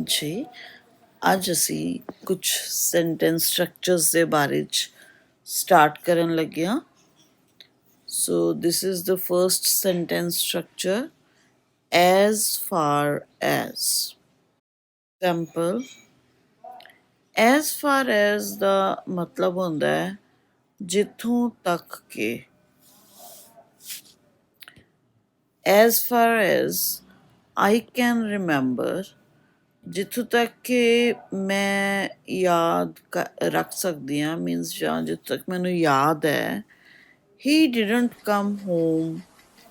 जी ਅੱਜ ਅਸੀਂ ਕੁਝ ਸੈਂਟੈਂਸ ਸਟਰਕਚਰਸ ਦੇ ਬਾਰੇ ਚ ਸਟਾਰਟ ਕਰਨ ਲੱਗੇ ਹਾਂ। So this is the first sentence structure, as far as। Example, as far as ਦਾ ਮਤਲਬ ਹੁੰਦਾ ਹੈ ਜਿੱਥੋਂ ਤੱਕ ਕਿ। as far as I can remember, ਜਿੱਥੋਂ ਤੱਕ ਕਿ ਮੈਂ ਯਾਦ ਰੱਖ ਸਕਦੀ ਹਾਂ, ਮੀਨਸ ਜਾਂ ਜਿੱਥੋਂ ਤੱਕ ਮੈਨੂੰ ਯਾਦ ਹੈ, he didn't come home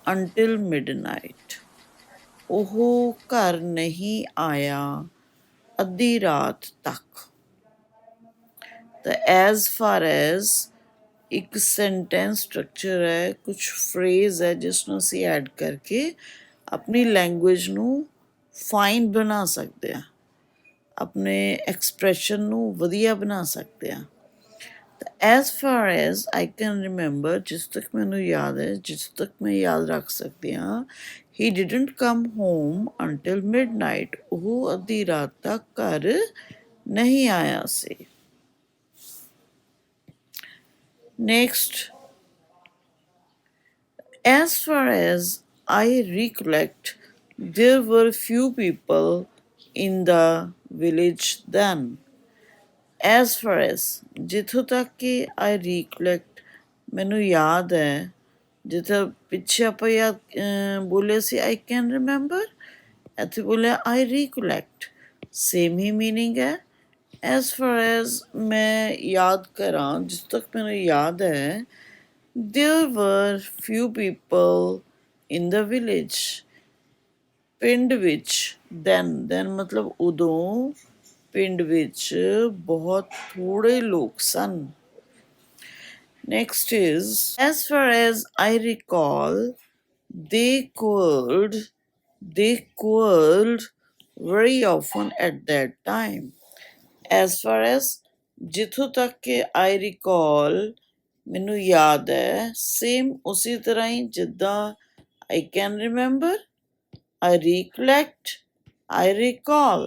until midnight, ਉਹ ਘਰ ਨਹੀਂ ਆਇਆ ਅੱਧੀ ਰਾਤ ਤੱਕ। ਤਾਂ as far as ਇੱਕ ਸੈਂਟੈਂਸ ਸਟਰਕਚਰ ਹੈ, ਕੁਛ ਫਰੇਜ਼ ਹੈ ਜਿਸ ਨੂੰ ਅਸੀਂ ਐਡ ਕਰਕੇ ਆਪਣੀ ਲੈਂਗੁਏਜ ਨੂੰ ਫਾਈਨ ਬਣਾ ਸਕਦੇ ਹਾਂ, ਆਪਣੇ ਐਕਸਪ੍ਰੈਸ਼ਨ ਨੂੰ ਵਧੀਆ ਬਣਾ ਸਕਦੇ ਹਾਂ। ਤਾਂ as for as I can remember, ਜਿਸ ਤੱਕ ਮੈਨੂੰ ਯਾਦ ਹੈ, ਜਿਸ ਤੱਕ ਮੈਂ ਯਾਦ ਰੱਖ ਸਕਦੀ ਹਾਂ, he didn't come home until midnight, ਉਹ ਅੱਧੀ ਰਾਤ ਤੱਕ ਘਰ ਨਹੀਂ ਆਇਆ ਸੀ। Next, as far as I recollect, there were few people in the village then. as far as, ਜਿੱਥੋਂ ਤੱਕ ਕਿ I recollect, ਮੈਨੂੰ ਯਾਦ ਹੈ, ਜਿੱਥੇ ਪਿੱਛੇ ਆਪਾਂ ਯਾਦ ਬੋਲੇ ਸੀ I can remember, ਇੱਥੇ ਬੋਲਿਆ I recollect, same he meaning ਹੈ। as far as ਮੈਂ ਯਾਦ ਕਰਾਂ, ਜਿਸ ਤੱਕ ਮੈਨੂੰ ਯਾਦ ਹੈ, there were few people in the village, ਪਿੰਡ ਵਿੱਚ, then ਮਤਲਬ ਉਦੋਂ ਪਿੰਡ ਵਿੱਚ ਬਹੁਤ ਥੋੜੇ ਲੋਕ ਸਨ। Next is, as far as I recall, they quarreled very often at that time. As far as, ਜਿੱਥੋਂ ਤੱਕ ਕਿ I recall, ਮੈਨੂੰ ਯਾਦ ਹੈ, ਸੇਮ ਉਸੇ ਤਰ੍ਹਾਂ ਹੀ ਜਿੱਦਾਂ I can remember, I recollect, I recall,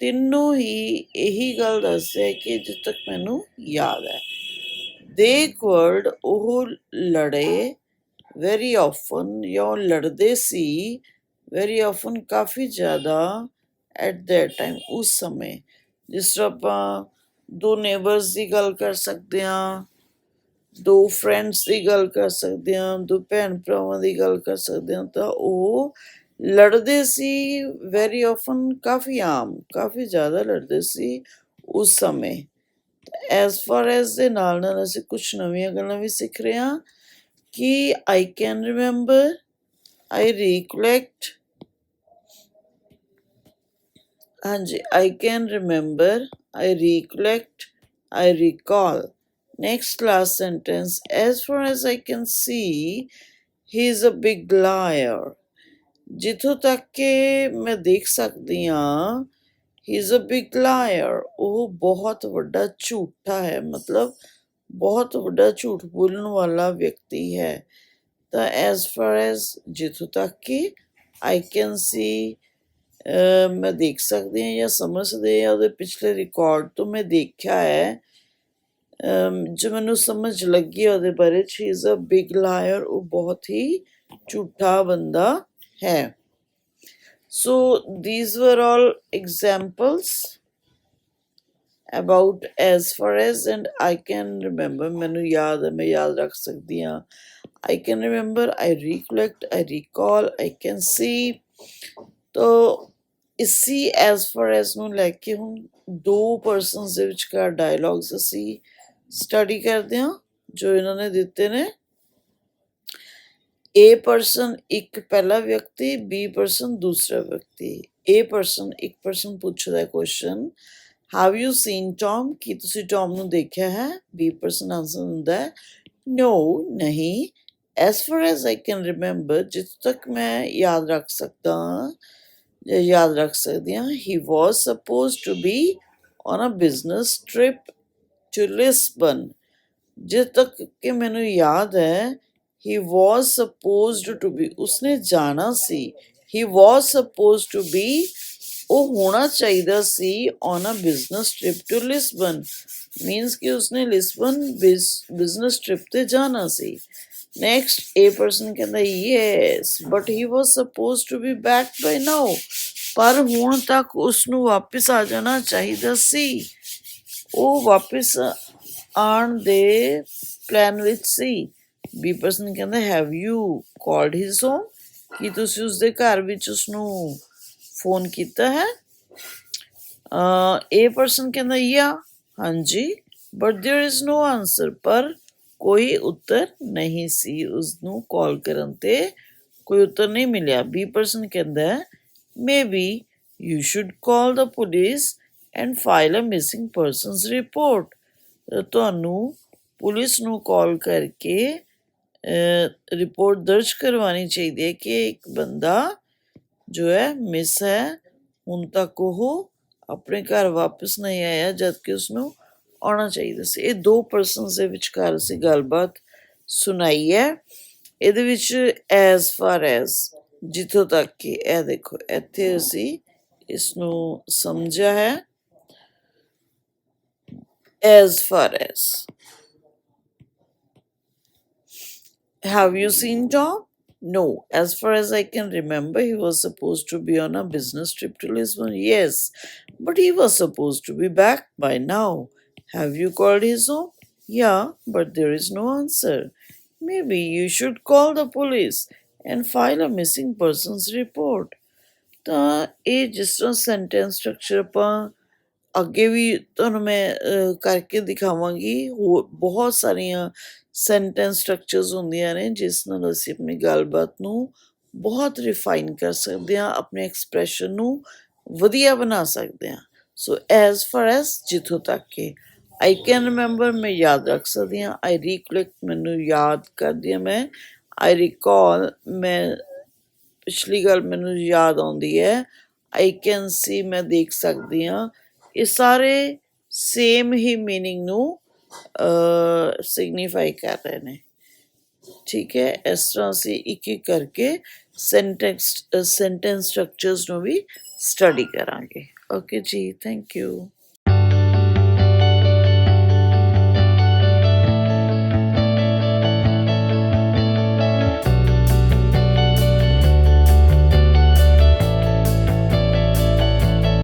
ਤਿੰਨੋਂ ਹੀ ਇਹੀ ਗੱਲ ਦੱਸਦੇ ਕਿ ਜਿੱਥੇ ਤੱਕ ਮੈਨੂੰ ਯਾਦ ਹੈ। they quarreled, ਉਹ ਲੜੇ, very often, ਜਾਂ ਲੜਦੇ ਸੀ, very often, ਕਾਫੀ ਜ਼ਿਆਦਾ, at that time, ਉਸ ਸਮੇਂ। ਜਿਸ ਤਰ੍ਹਾਂ ਆਪਾਂ ਦੋ ਨੇਬਰਸ ਦੀ ਗੱਲ ਕਰ ਸਕਦੇ ਹਾਂ, ਦੋ ਫਰੈਂਡਸ ਦੀ ਗੱਲ ਕਰ ਸਕਦੇ ਹਾਂ, ਦੋ ਭੈਣ ਭਰਾਵਾਂ ਦੀ ਗੱਲ ਕਰ ਸਕਦੇ ਹਾਂ, ਤਾਂ ਉਹ ਲੜਦੇ ਸੀ ਵੈਰੀ ਆਫਨ, ਕਾਫੀ ਆਮ, ਕਾਫੀ ਜ਼ਿਆਦਾ ਲੜਦੇ ਸੀ ਉਸ ਸਮੇਂ। ਐਜ਼ ਫਾਰ ਐਜ਼ ਦੇ ਨਾਲ ਨਾਲ ਅਸੀਂ ਕੁਛ ਨਵੀਆਂ ਗੱਲਾਂ ਵੀ ਸਿੱਖ ਰਹੇ ਹਾਂ ਕਿ ਆਈ ਕੈਨ ਰਿਮੈਂਬਰ, ਆਈ ਰੀਕਲੈਕਟ, ਹਾਂਜੀ, I can remember, I recollect, I recall. Next last sentence, as far as I can see, he is a big liar. ਜਿੱਥੋਂ ਤੱਕ ਕਿ ਮੈਂ ਦੇਖ ਸਕਦੀ ਹਾਂ, he is a big liar, ਉਹ ਬਹੁਤ ਵੱਡਾ ਝੂਠਾ ਹੈ, ਮਤਲਬ ਬਹੁਤ ਵੱਡਾ ਝੂਠ ਬੋਲਣ ਵਾਲਾ ਵਿਅਕਤੀ ਹੈ। ਤਾਂ as far as, ਜਿੱਥੋਂ ਤੱਕ ਕਿ I can see, ਮੈਂ ਦੇਖ ਸਕਦੀ ਹਾਂ ਜਾਂ ਸਮਝ ਸਕਦੀ ਹਾਂ, ਉਹਦੇ ਪਿਛਲੇ ਰਿਕਾਰਡ ਤੋਂ ਮੈਂ ਦੇਖਿਆ ਹੈ, ਜੋ ਮੈਨੂੰ ਸਮਝ ਲੱਗੀ ਉਹਦੇ ਬਾਰੇ ਚ, he is a big liar, ਉਹ ਬਹੁਤ ਹੀ ਝੂਠਾ ਬੰਦਾ ਹੈ। So these were all examples about as far as and I can remember, ਮੈਨੂੰ ਯਾਦ ਹੈ, ਮੈਂ ਯਾਦ ਰੱਖ ਸਕਦੀ ਹਾਂ, I can remember, I recollect, I recall, I can see। ਤਾਂ ਇਸੀ as far as ਨੂੰ ਲੈ ਕੇ ਹੁਣ ਦੋ ਪਰਸਨਸ ਦੇ ਵਿਚਕਾਰ ਡਾਇਲੌਗਸ ਅਸੀਂ ਸਟੱਡੀ ਕਰਦੇ ਹਾਂ ਜੋ ਇਹਨਾਂ ਨੇ ਦਿੱਤੇ ਨੇ। A ਪਰਸਨ ਇੱਕ ਪਹਿਲਾ ਵਿਅਕਤੀ, B ਪਰਸਨ ਦੂਸਰਾ ਵਿਅਕਤੀ। A ਪਰਸਨ, ਇੱਕ ਪਰਸਨ ਪੁੱਛਦਾ question, have you seen Tom, ਕੀ ਤੁਸੀਂ ਟੌਮ ਨੂੰ ਦੇਖਿਆ ਹੈ? B ਪਰਸਨ ਆਨਸਰ ਹੁੰਦਾ ਹੈ, ਨੋ, ਨਹੀਂ। As for as I can remember, ਜਿੱਥੋਂ ਤੱਕ ਮੈਂ ਯਾਦ ਰੱਖ ਸਕਦਾ ਹਾਂ ਜਾਂ ਯਾਦ ਰੱਖ ਸਕਦੀ ਹਾਂ, he was suppose to be on a business trip to Lisbon. ਜਿੱਥੋਂ ਤੱਕ ਕਿ ਮੈਨੂੰ ਯਾਦ ਹੈ, he was supposed to be, उसने जाना सी, he was supposed to be ਉਹ ਹੋਣਾ ਚਾਹੀਦਾ ਸੀ on a business trip to Lisbon, means ਕਿ ਉਸਨੇ ਲਿਸਬਨ ਬਿਜ਼ਨਸ ਟ੍ਰਿਪ ਤੇ ਜਾਣਾ ਸੀ। ਨੈਕਸਟ ਏ ਪਰਸਨ ਕਹਿੰਦਾ yes but he was suppose to be back by now, ਪਰ ਹੁਣ ਤੱਕ ਉਸਨੂੰ ਵਾਪਿਸ ਆ ਜਾਣਾ ਚਾਹੀਦਾ ਸੀ। ਉਹ ਵਾਪਿਸ ਆਉਣ ਦੇ ਪਲਾਨ ਵਿੱਚ ਸੀ। ਬੀ ਪਰਸਨ ਕਹਿੰਦਾ have you called his home, ਕੀ ਤੁਸੀਂ ਉਸਦੇ ਘਰ ਵਿੱਚ ਉਸਨੂੰ ਫੋਨ ਕੀਤਾ ਹੈ? ਏ ਪਰਸਨ ਕਹਿੰਦਾ ਯਾ ਹਾਂਜੀ, but there is no answer, ਪਰ ਕੋਈ ਉੱਤਰ ਨਹੀਂ ਸੀ। ਉਸਨੂੰ ਕਾਲ ਕਰਨ ਤੇ ਕੋਈ ਉੱਤਰ ਨਹੀਂ ਮਿਲਿਆ। ਬੀ ਪਰਸਨ ਕਹਿੰਦਾ maybe you should call the police and file a missing persons report, ਤੁਹਾਨੂੰ ਪੁਲਿਸ ਨੂੰ ਕਾਲ ਕਰਕੇ ਰਿਪੋਰਟ ਦਰਜ ਕਰਵਾਉਣੀ ਚਾਹੀਦੀ ਹੈ ਕਿ ਇੱਕ ਬੰਦਾ ਜੋ ਹੈ ਮਿਸ ਹੈ, ਹੁਣ ਤੱਕ ਉਹ ਆਪਣੇ ਘਰ ਵਾਪਸ ਨਹੀਂ ਆਇਆ ਜਦਕਿ ਉਸਨੂੰ ਆਉਣਾ ਚਾਹੀਦਾ ਸੀ। ਇਹ ਦੋ ਪਰਸਨਸ ਦੇ ਵਿਚਕਾਰ ਅਸੀਂ ਗੱਲਬਾਤ ਸੁਣਾਈ ਹੈ। ਇਹਦੇ ਵਿੱਚ ਐਜ਼ ਫਾਰ ਐਜ਼, ਜਿੱਥੋਂ ਤੱਕ ਕਿ, ਇਹ ਦੇਖੋ ਇੱਥੇ ਅਸੀਂ ਇਸਨੂੰ ਸਮਝਿਆ ਹੈ as for as. Have you seen Tom? No. As far as I can remember, he was supposed to be on a business trip to Lisbon. Yes, but he was supposed to be back by now. Have you called his home? Yeah, but there is no answer. Maybe you should call the police and file a missing persons report. ਤਾਂ ਇਹ ਜਿਸ ਤਰ੍ਹਾਂ sentence structure ਆਪਾਂ ਅੱਗੇ ਵੀ ਤੁਹਾਨੂੰ ਮੈਂ ਕਰਕੇ ਦਿਖਾਵਾਂਗੀ। ਹੋਰ ਬਹੁਤ ਸਾਰੀਆਂ ਸੈਂਟੈਂਸ ਸਟਰਕਚਰਸ ਹੁੰਦੀਆਂ ਨੇ ਜਿਸ ਨਾਲ ਅਸੀਂ ਆਪਣੀ ਗੱਲਬਾਤ ਨੂੰ ਬਹੁਤ ਰਿਫਾਈਨ ਕਰ ਸਕਦੇ ਹਾਂ, ਆਪਣੇ ਐਕਸਪ੍ਰੈਸ਼ਨ ਨੂੰ ਵਧੀਆ ਬਣਾ ਸਕਦੇ ਹਾਂ। ਸੋ ਐਜ਼ ਫਾਰ ਐਜ਼, ਜਿੱਥੋਂ ਤੱਕ ਕਿ ਆਈ ਕੈਨ ਰਿਮੈਂਬਰ, ਮੈਂ ਯਾਦ ਰੱਖ ਸਕਦੀ ਹਾਂ। ਆਈ ਰੀਕਲੈਕਟ, ਮੈਨੂੰ ਯਾਦ ਕਰਦੀ ਹਾਂ ਮੈਂ। ਆਈ ਰਿਕਾਲ, ਮੈਂ ਪਿਛਲੀ ਗੱਲ ਮੈਨੂੰ ਯਾਦ ਆਉਂਦੀ ਹੈ। ਆਈ ਕੈਨ ਸੀ, ਮੈਂ ਦੇਖ ਸਕਦੀ ਹਾਂ। ਇਹ ਸਾਰੇ ਸੇਮ ਹੀ ਮੀਨਿੰਗ ਨੂੰ ਸਿਗਨੀਫਾਈ ਕਰ ਰਹੇ ਨੇ। ਠੀਕ ਹੈ, ਇਸ ਤਰ੍ਹਾਂ ਅਸੀਂ ਇੱਕ ਇੱਕ ਕਰਕੇ ਸੈਂਟੈਂਸ ਸਟਰਕਚਰਸ ਨੂੰ ਵੀ ਸਟੱਡੀ ਕਰਾਂਗੇ। ਓਕੇ ਜੀ, ਥੈਂਕ ਯੂ।